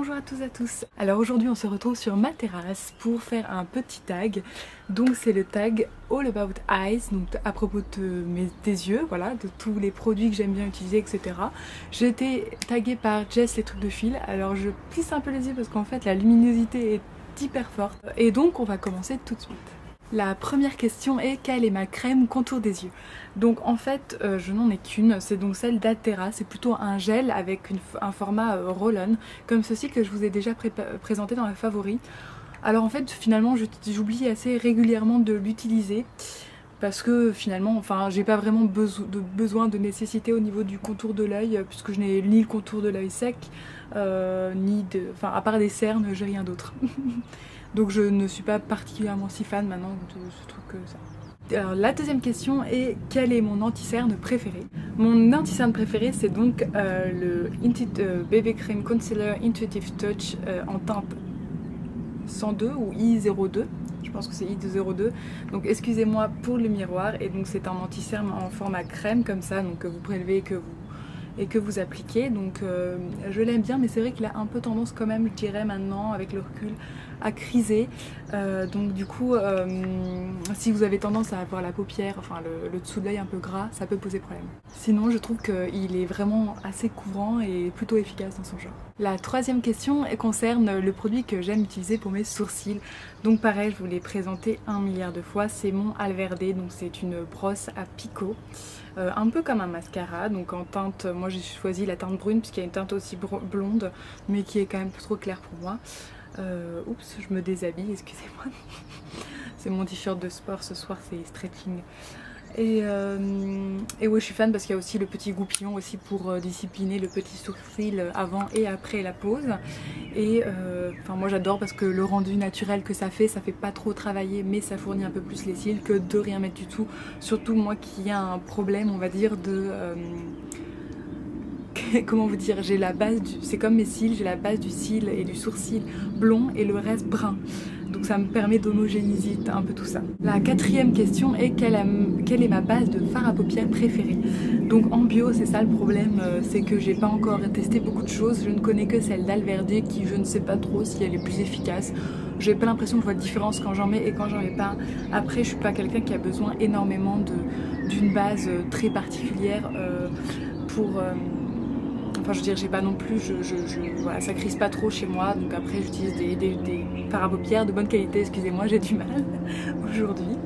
Bonjour à tous et à tous. Alors aujourd'hui on se retrouve sur ma terrasse pour faire un petit tag. Donc c'est le tag All About Eyes, donc à propos des yeux, voilà, de tous les produits que j'aime bien utiliser, etc. J'ai été taguée par Jess les trucs de fil. Alors je plisse un peu les yeux parce qu'en fait la luminosité est hyper forte. Et donc on va commencer tout de suite. La première question est quelle est ma crème contour des yeux? Donc en fait je n'en ai qu'une, c'est donc celle d'Altera, c'est plutôt un gel avec un format roll-on comme ceci que je vous ai déjà présenté dans la favori. Alors en fait finalement j'oublie assez régulièrement de l'utiliser parce que finalement enfin j'ai pas vraiment besoin de nécessité au niveau du contour de l'œil puisque je n'ai ni le contour de l'œil sec enfin à part des cernes j'ai rien d'autre. Donc je ne suis pas particulièrement si fan maintenant de ce truc que ça. Alors la deuxième question est quel est mon anti-cerne préféré? Mon anti-cerne préféré c'est donc le BB Cream Concealer Intuitive Touch en teinte 102 ou I02. Je pense que c'est I02. Donc excusez-moi pour le miroir. Et donc c'est un anti-cerne en format crème comme ça, donc que vous prélevez et que vous appliquez. Donc je l'aime bien, mais c'est vrai qu'il a un peu tendance quand même, je dirais maintenant avec le recul, à criser. Donc du coup si vous avez tendance à avoir la paupière, enfin le dessous de l'œil un peu gras, ça peut poser problème. Sinon je trouve qu'il est vraiment assez couvrant et plutôt efficace dans son genre. La troisième question concerne le produit que j'aime utiliser pour mes sourcils. Donc pareil, je vous l'ai présenté 1 milliard de fois, c'est mon Alverde, donc c'est une brosse à picot. Un peu comme un mascara, donc en teinte, moi j'ai choisi la teinte brune puisqu'il y a une teinte aussi blonde mais qui est quand même trop claire pour moi. Oups, je me déshabille, excusez-moi. C'est mon t-shirt de sport ce soir, c'est stretching. Et ouais, je suis fan parce qu'il y a aussi le petit goupillon aussi pour discipliner le petit sourcil avant et après la pose. Et enfin moi j'adore parce que le rendu naturel que ça fait pas trop travailler mais ça fournit un peu plus les cils que de rien mettre du tout. Surtout moi qui a un problème on va dire de... comment vous dire, j'ai la base c'est comme mes cils, j'ai la base du cil et du sourcil blond et le reste brun. Donc ça me permet d'homogénéiser un peu tout ça. La quatrième question est quelle est ma base de fard à paupières préférée? Donc en bio c'est ça le problème, c'est que j'ai pas encore testé beaucoup de choses. Je ne connais que celle d'Alverde qui je ne sais pas trop si elle est plus efficace. J'ai pas l'impression que je vois de différence quand j'en mets et quand j'en mets pas. Après je suis pas quelqu'un qui a besoin énormément d'une base très particulière pour... Enfin je veux dire j'ai pas non plus, voilà, ça crise pas trop chez moi donc après j'utilise des fards à paupières de bonne qualité, excusez-moi j'ai du mal aujourd'hui.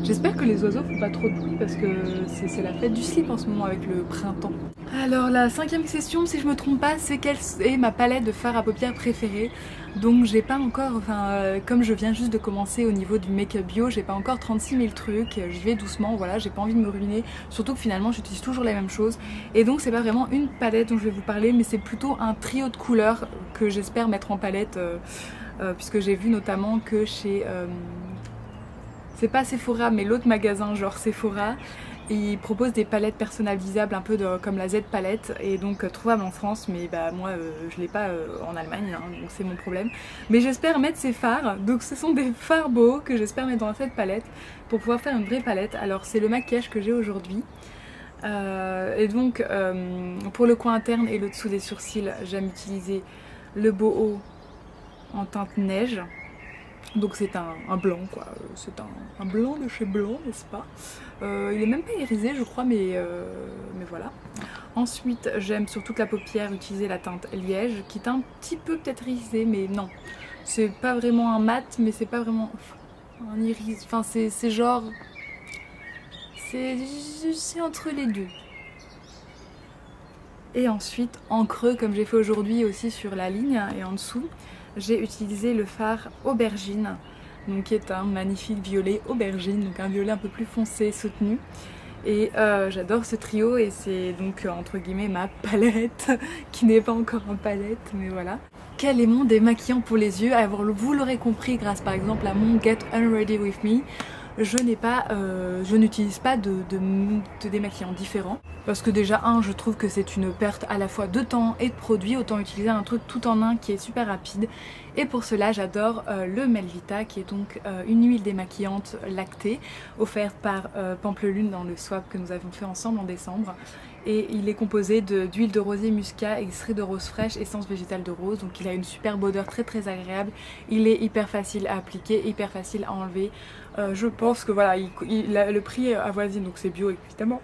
J'espère que les oiseaux font pas trop de bruit parce que c'est la fête du slip en ce moment avec le printemps. Alors la cinquième question, si je me trompe pas, c'est quelle est ma palette de fard à paupières préférée. Donc j'ai pas encore, enfin comme je viens juste de commencer au niveau du make-up bio, j'ai pas encore 36 000 trucs, j'y vais doucement, voilà, j'ai pas envie de me ruiner, surtout que finalement j'utilise toujours les mêmes choses. Et donc c'est pas vraiment une palette dont je vais vous parler, mais c'est plutôt un trio de couleurs que j'espère mettre en palette, puisque j'ai vu notamment que chez... c'est pas Sephora mais l'autre magasin genre Sephora, ils proposent des palettes personnalisables un peu comme la Z palette et donc trouvable en France mais bah moi je l'ai pas en Allemagne hein, donc c'est mon problème. Mais j'espère mettre ces fards, donc ce sont des fards beaux que j'espère mettre dans cette palette pour pouvoir faire une vraie palette. Alors c'est le maquillage que j'ai aujourd'hui. Et donc pour le coin interne et le dessous des sourcils j'aime utiliser le Boho en teinte neige. Donc c'est un blanc quoi, c'est un blanc de chez Blanc, n'est-ce pas? Il est même pas irisé je crois mais voilà. Ensuite j'aime sur toute la paupière utiliser la teinte Liège qui est un petit peu peut-être irisée mais non. C'est pas vraiment un mat mais c'est pas vraiment un iris, enfin c'est genre... c'est entre les deux. Et ensuite en creux comme j'ai fait aujourd'hui aussi sur la ligne et en dessous, j'ai utilisé le fard Aubergine, donc qui est un magnifique violet aubergine, donc un violet un peu plus foncé, soutenu. Et j'adore ce trio et c'est donc entre guillemets ma palette, qui n'est pas encore en palette, mais voilà. Quel est mon démaquillant pour les yeux? Alors vous l'aurez compris grâce par exemple à mon Get Unready With Me. Je n'utilise pas de démaquillant différent parce que déjà je trouve que c'est une perte à la fois de temps et de produit, autant utiliser un truc tout en un qui est super rapide. Et pour cela j'adore le Melvita qui est donc une huile démaquillante lactée offerte par Pampelune dans le swap que nous avons fait ensemble en décembre. et il est composé d'huile de rosier muscat, extrait de rose fraîche, essence végétale de rose. Donc il a une superbe odeur très agréable. Il est hyper facile à appliquer, hyper facile à enlever. Je pense que voilà, le prix avoisine, donc c'est bio évidemment.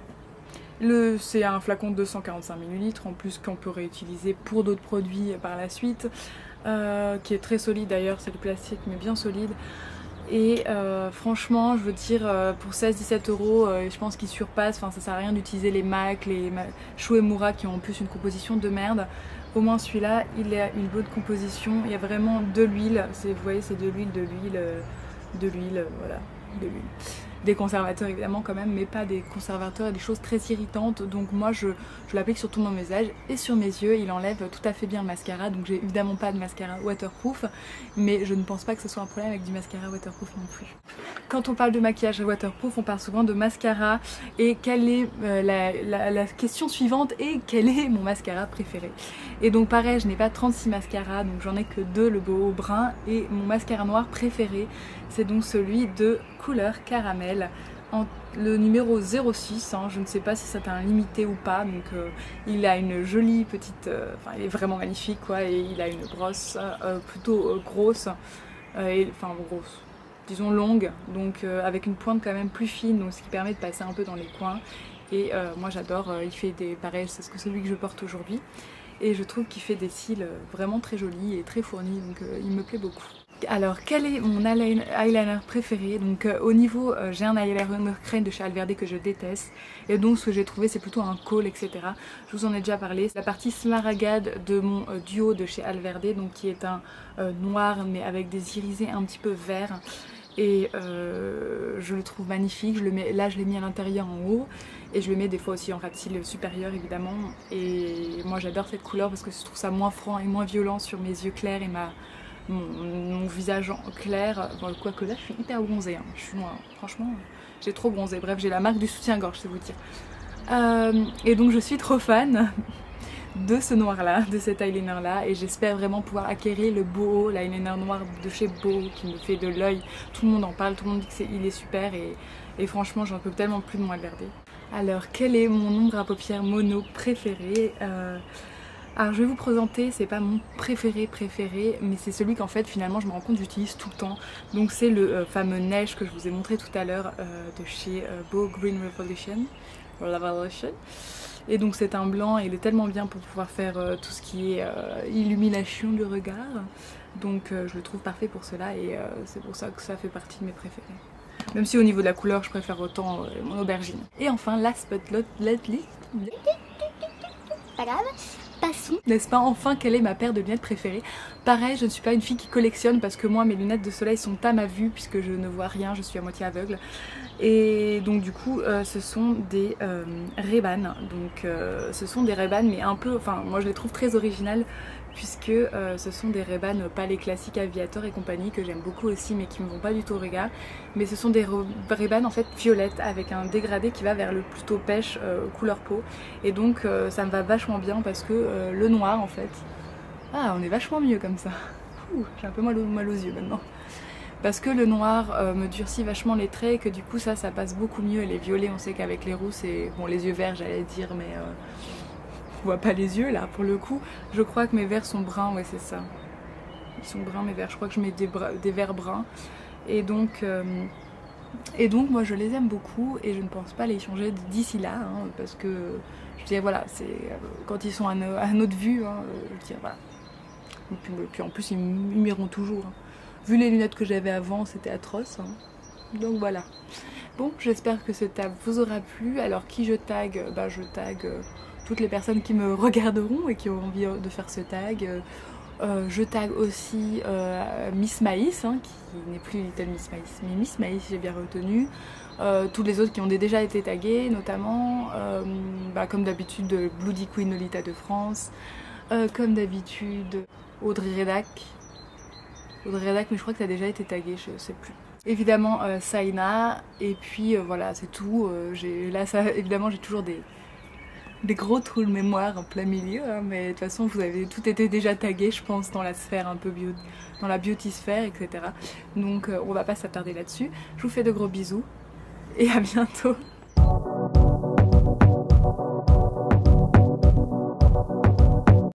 C'est un flacon de 245 ml en plus qu'on peut réutiliser pour d'autres produits par la suite, qui est très solide d'ailleurs, c'est du plastique mais bien solide. Et franchement, je veux dire, pour 16-17 euros, je pense qu'ils surpassent. Enfin, ça sert à rien d'utiliser les MAC, les Shu Uemura qui ont en plus une composition de merde. Au moins celui-là, il a une bonne composition. Il y a vraiment de l'huile. Vous voyez, c'est de l'huile, voilà, de l'huile. Des conservateurs évidemment quand même, mais pas des conservateurs et des choses très irritantes. Donc moi je l'applique sur tout mon visage et sur mes yeux. Il enlève tout à fait bien le mascara. Donc j'ai évidemment pas de mascara waterproof, mais je ne pense pas que ce soit un problème avec du mascara waterproof non plus. Quand on parle de maquillage waterproof, on parle souvent de mascara. Et quelle est la question suivante, et quel est mon mascara préféré? Et donc pareil, je n'ai pas 36 mascaras, donc j'en ai que 2, le beau brun. Et mon mascara noir préféré, c'est donc celui de couleur caramel, le numéro 06, hein. Je ne sais pas si c'est un limité ou pas, donc il a une jolie petite, enfin il est vraiment magnifique quoi, et il a une brosse plutôt grosse, enfin grosse, disons longue, donc avec une pointe quand même plus fine, donc ce qui permet de passer un peu dans les coins. Et moi j'adore, il fait pareil, c'est celui que je porte aujourd'hui, et je trouve qu'il fait des cils vraiment très jolis et très fournis, donc il me plaît beaucoup. Alors quel est mon eyeliner préféré? Donc au niveau, j'ai un eyeliner crème de chez Alverde que je déteste, et donc ce que j'ai trouvé c'est plutôt un kohl, etc. Je vous en ai déjà parlé. C'est la partie smaragade de mon duo de chez Alverde, donc qui est un noir mais avec des irisés un petit peu verts. Et je le trouve magnifique. Là je l'ai mis à l'intérieur en haut, et je le mets des fois aussi en ras de cils supérieur évidemment. Et moi j'adore cette couleur parce que je trouve ça moins franc et moins violent sur mes yeux clairs et mon visage clair. Bon, quoique là je suis hyper bronzée, hein. Je suis noire, franchement j'ai trop bronzé. Bref, j'ai la marque du soutien-gorge, c'est vous dire. Et donc je suis trop fan de ce noir là, de cet eyeliner là, et j'espère vraiment pouvoir acquérir le Boho, l'eyeliner noir de chez Boho qui me fait de l'œil. Tout le monde en parle, tout le monde dit qu'il est super, et franchement j'en peux tellement plus de mon Alverde. Alors quel est mon ombre à paupières mono préféré? Alors je vais vous présenter, c'est pas mon préféré, mais c'est celui qu'en fait finalement je me rends compte j'utilise tout le temps. Donc c'est le fameux Neige que je vous ai montré tout à l'heure de chez Boho Green Revolution. Et donc c'est un blanc, et il est tellement bien pour pouvoir faire tout ce qui est illumination du regard. Donc je le trouve parfait pour cela, et c'est pour ça que ça fait partie de mes préférés. Même si au niveau de la couleur je préfère autant mon aubergine. Et enfin last but not least, pas grave. Passons. N'est-ce pas? Enfin, quelle est ma paire de lunettes préférée? Pareil, je ne suis pas une fille qui collectionne, parce que moi mes lunettes de soleil sont à ma vue puisque je ne vois rien, je suis à moitié aveugle. Et donc du coup ce sont des Ray-Ban. Donc ce sont des Ray-Ban mais un peu, enfin moi je les trouve très originales, puisque ce sont des Ray-Ban, pas les classiques Aviator et compagnie que j'aime beaucoup aussi mais qui me vont pas du tout au regard, mais ce sont des Ray-Ban en fait violettes avec un dégradé qui va vers le plutôt pêche couleur peau, et donc ça me va vachement bien parce que le noir en fait, on est vachement mieux comme ça. J'ai un peu mal aux yeux maintenant. Parce que le noir me durcit vachement les traits, et que du coup ça passe beaucoup mieux. Et les violets, on sait qu'avec les roux c'est... Bon, les yeux verts j'allais dire, mais on voit pas les yeux là pour le coup. Je crois que mes verts sont bruns, ouais c'est ça. Ils sont bruns mes verts, je crois que je mets des verts bruns. Et donc moi je les aime beaucoup, et je ne pense pas les changer d'ici là, hein, parce que je veux dire voilà, c'est quand ils sont à notre vue, hein, je veux dire voilà. Et puis en plus ils m'iront toujours, hein. Vu les lunettes que j'avais avant, c'était atroce, hein. Donc voilà. Bon, j'espère que ce tag vous aura plu. Alors qui je tag? Je tag toutes les personnes qui me regarderont et qui ont envie de faire ce tag. Je tag aussi Miss Maïs, hein, qui n'est plus Little Miss Maïs, mais Miss Maïs, j'ai bien retenu. Tous les autres qui ont déjà été tagués, notamment, comme d'habitude, Bloody Queen Lolita de France, comme d'habitude, Audrey Redac, mais je crois que tu as déjà été taguée, je sais plus. Évidemment Saina, et puis voilà, c'est tout. Évidemment j'ai toujours des gros trous de mémoire en plein milieu, hein, mais de toute façon vous avez tout été déjà tagué, je pense, dans la sphère un peu dans la beauty sphère, etc. Donc on va pas s'attarder là-dessus. Je vous fais de gros bisous et à bientôt.